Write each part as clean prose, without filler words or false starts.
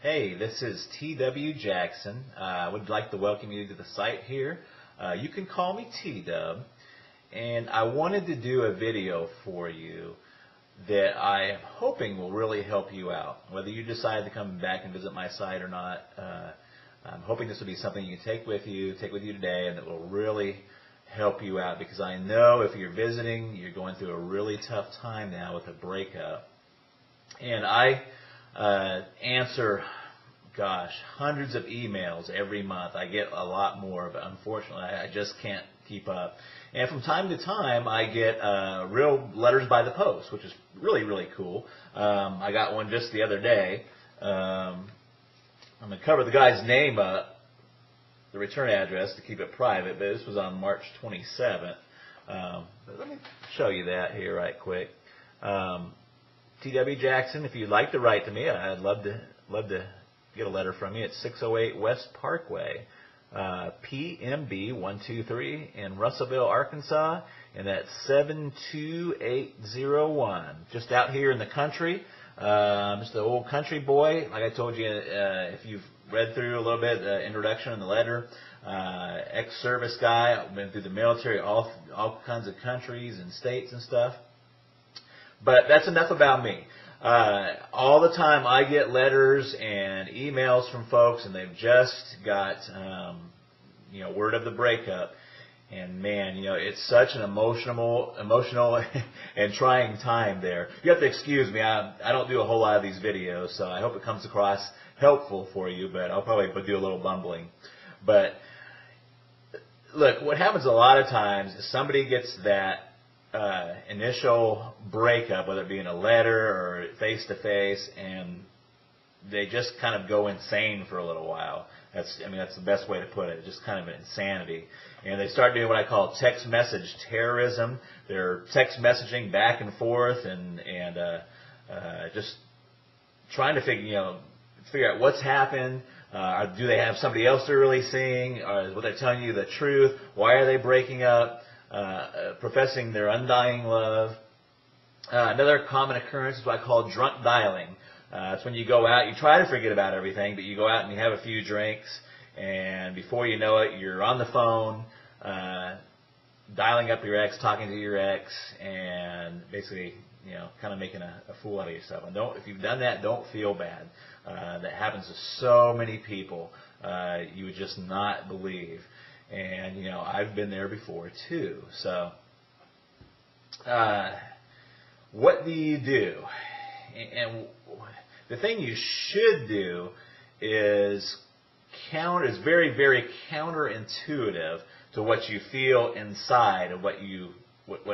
Hey, this is TW Jackson. I would like to welcome you to the site here. You can call me TDub, and I wanted to do a video for you that I am hoping will really help you out. Whether you decide to come back and visit my site or not, I'm hoping this will be something you can take with you today, and that will really help you out, because I know if you're visiting, you're going through a really tough time now with a breakup. And I answer, hundreds of emails every month. I get a lot more, but unfortunately I just can't keep up. And from time to time I get real letters by the post, which is really, really cool. I got one just the other day. I'm going to cover the guy's name up, the return address, to keep it private, but this was on March 27th. But let me show you that here right quick. TW Jackson, if you'd like to write to me, I'd love to get a letter from you. It's 608 West Parkway, PMB 123 in Russellville, Arkansas, and that's 72801. Just out here in the country. Just an old country boy. Like I told you, if you've read through a little bit, introduction in the letter, ex-service guy. I've been through the military, all kinds of countries and states and stuff. But that's enough about me. All the time I get letters and emails from folks, and they've just got, word of the breakup. And man, it's such an emotional and trying time there. You have to excuse me. I don't do a whole lot of these videos, so I hope it comes across helpful for you, but I'll probably do a little bumbling. But look, what happens a lot of times is somebody gets that initial breakup, whether it be in a letter or face-to-face, and they just kind of go insane for a little while. That's the best way to put it. Just kind of an insanity. And they start doing what I call text message terrorism. They're text messaging back and forth and just trying to figure out what's happened. Do they have somebody else they're really seeing? Or what they're telling you the truth? Why are they breaking up? Professing their undying love. Another common occurrence is what I call drunk dialing. It's when you go out, you try to forget about everything, but you go out and you have a few drinks, and before you know it, you're on the phone, dialing up your ex, talking to your ex, and basically, kind of making a fool out of yourself. And if you've done that, don't feel bad. That happens to so many people. You would just not believe. And, I've been there before, too. So, what do you do? And the thing you should do is very, very counterintuitive to what you feel inside of what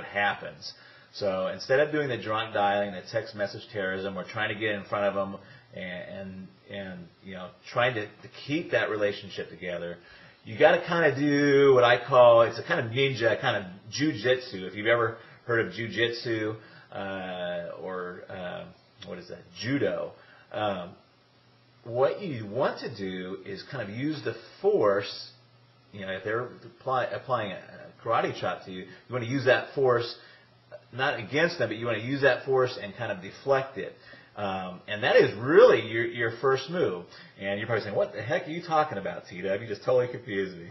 happens. So, instead of doing the drunk dialing, the text message terrorism, we're trying to get in front of them and trying to keep that relationship together. You got to kind of do what I call, it's a kind of ninja, kind of jujitsu. If you've ever heard of jujitsu or what is that, judo, what you want to do is kind of use the force. If they're applying a karate chop to you, you want to use that force not against them, but you want to use that force and kind of deflect it. And that is really your first move. And you're probably saying, what the heck are you talking about, TDub? You just totally confused me.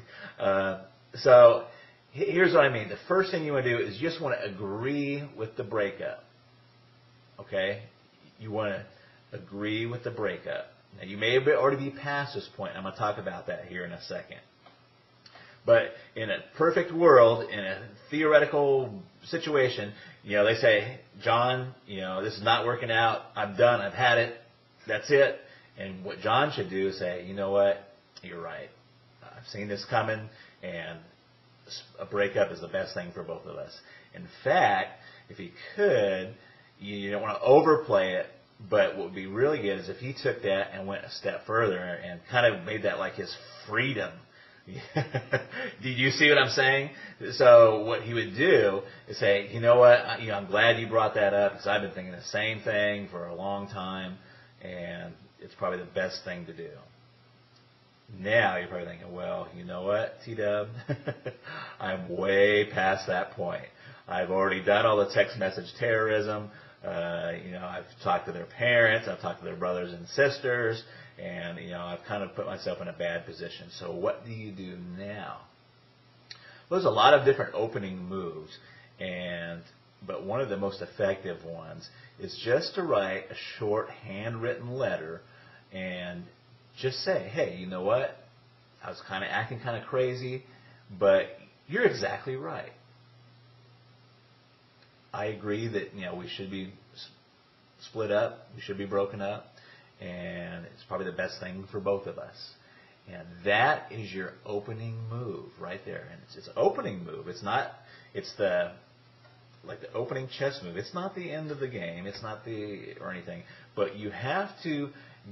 So here's what I mean. The first thing you want to do is you just want to agree with the breakup. Okay? You want to agree with the breakup. Now, you may already be past this point. I'm going to talk about that here in a second. But in a perfect world, in a theoretical situation, they say, John, this is not working out. I'm done. I've had it. That's it. And what John should do is say, you know what? You're right. I've seen this coming, and a breakup is the best thing for both of us. In fact, if he could, you don't want to overplay it, but what would be really good is if he took that and went a step further and kind of made that like his freedom. Do you see what I'm saying? So what he would do is say, you know what, I'm glad you brought that up, because I've been thinking the same thing for a long time, and it's probably the best thing to do. Now you're probably thinking, well, you know what, T-Dub? I'm way past that point. I've already done all the text message terrorism. I've talked to their parents, I've talked to their brothers and sisters, and, I've kind of put myself in a bad position. So what do you do now? Well, there's a lot of different opening moves, but one of the most effective ones is just to write a short handwritten letter and just say, hey, you know what? I was kind of acting kind of crazy, but you're exactly right. I agree that, we should be split up, we should be broken up, and it's probably the best thing for both of us. And that is your opening move right there. And it's an opening move. It's the opening chess move. It's not the end of the game. It's not or anything. But you have to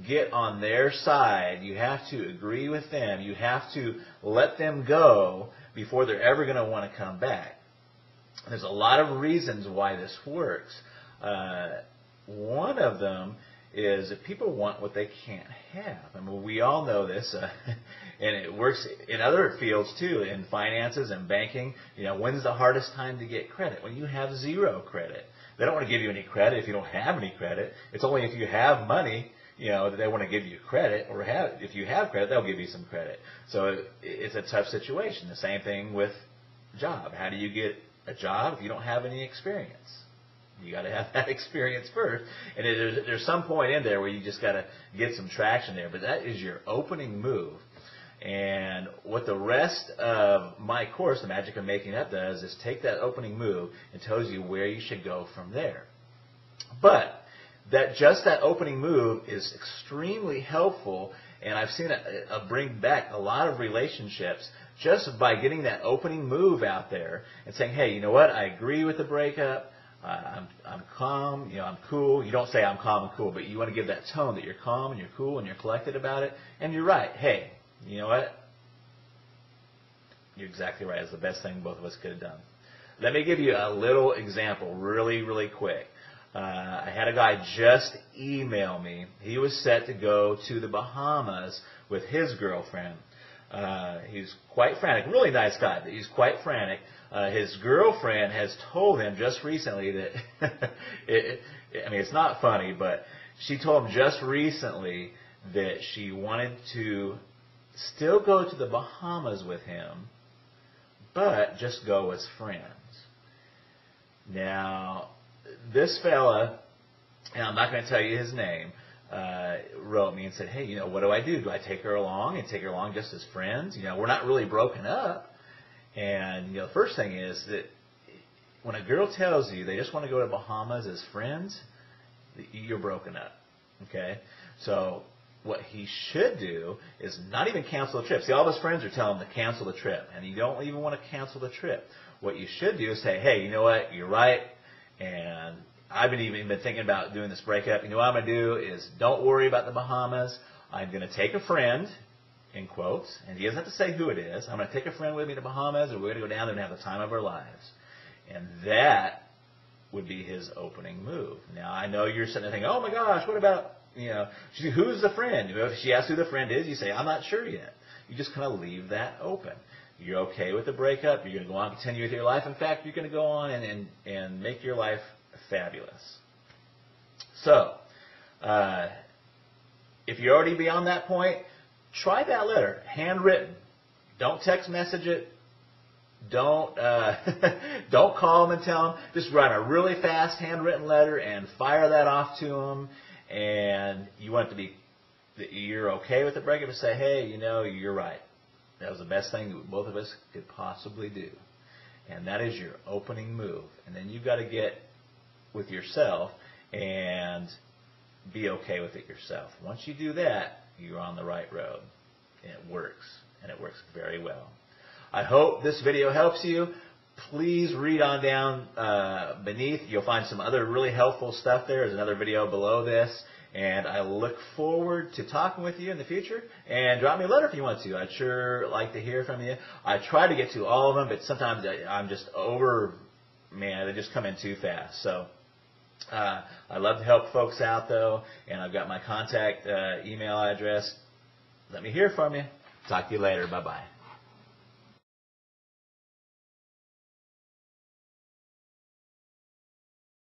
get on their side. You have to agree with them. You have to let them go before they're ever going to want to come back. There's a lot of reasons why this works. One of them is that people want what they can't have. I mean, we all know this, and it works in other fields too, in finances and banking. When's the hardest time to get credit? When you have zero credit. They don't want to give you any credit if you don't have any credit. It's only if you have money, that they want to give you credit, or if you have credit, they'll give you some credit. So it's a tough situation. The same thing with a job. How do you get a job if you don't have any experience? You got to have that experience first, and there's some point in there where you just got to get some traction there. But that is your opening move, and what the rest of my course, The Magic of Making Up, does is take that opening move and tells you where you should go from there. But that opening move is extremely helpful, and I've seen it bring back a lot of relationships just by getting that opening move out there and saying, hey, you know what? I agree with the breakup. I'm calm, I'm cool. You don't say I'm calm and cool, but you want to give that tone that you're calm and you're cool and you're collected about it. And you're right. Hey, you know what? You're exactly right. It's the best thing both of us could have done. Let me give you a little example really, really quick. I had a guy just email me. He was set to go to the Bahamas with his girlfriend. He's quite frantic. Really nice guy, but he's quite frantic. His girlfriend has told him just recently that, it's not funny, but she told him just recently that she wanted to still go to the Bahamas with him, but just go as friends. Now, this fella, and I'm not going to tell you his name, wrote me and said, hey, what do I do? Do I take her along and take her along just as friends? We're not really broken up. And, the first thing is that when a girl tells you they just want to go to Bahamas as friends, you're broken up. Okay? So what he should do is not even cancel the trip. See, all of his friends are telling him to cancel the trip, and you don't even want to cancel the trip. What you should do is say, hey, you know what? You're right, and I've even been thinking about doing this breakup. What I'm going to do is don't worry about the Bahamas. I'm going to take a friend, in quotes, and he doesn't have to say who it is. I'm going to take a friend with me to Bahamas, and we're going to go down there and have the time of our lives. And that would be his opening move. Now, I know you're sitting there thinking, oh my gosh, what about, who's the friend? If she asks who the friend is, you say, I'm not sure yet. You just kind of leave that open. You're okay with the breakup. You're going to go on and continue with your life. In fact, you're going to go on and make your life fabulous. So, if you're already beyond that point, try that letter, handwritten. Don't text message it. Don't call them and tell them. Just write a really fast handwritten letter and fire that off to them. And you want it to be that you're okay with the breakup and say, hey, you're right. That was the best thing that both of us could possibly do. And that is your opening move. And then you've got to get with yourself and be okay with it yourself. Once you do that, you're on the right road. And it works. And it works very well. I hope this video helps you. Please read on down beneath. You'll find some other really helpful stuff there. There's another video below this. And I look forward to talking with you in the future. And drop me a letter if you want to. I'd sure like to hear from you. I try to get to all of them, but sometimes I'm just they just come in too fast. So I love to help folks out, though. And I've got my contact email address. Let me hear from you. Talk to you later. Bye-bye.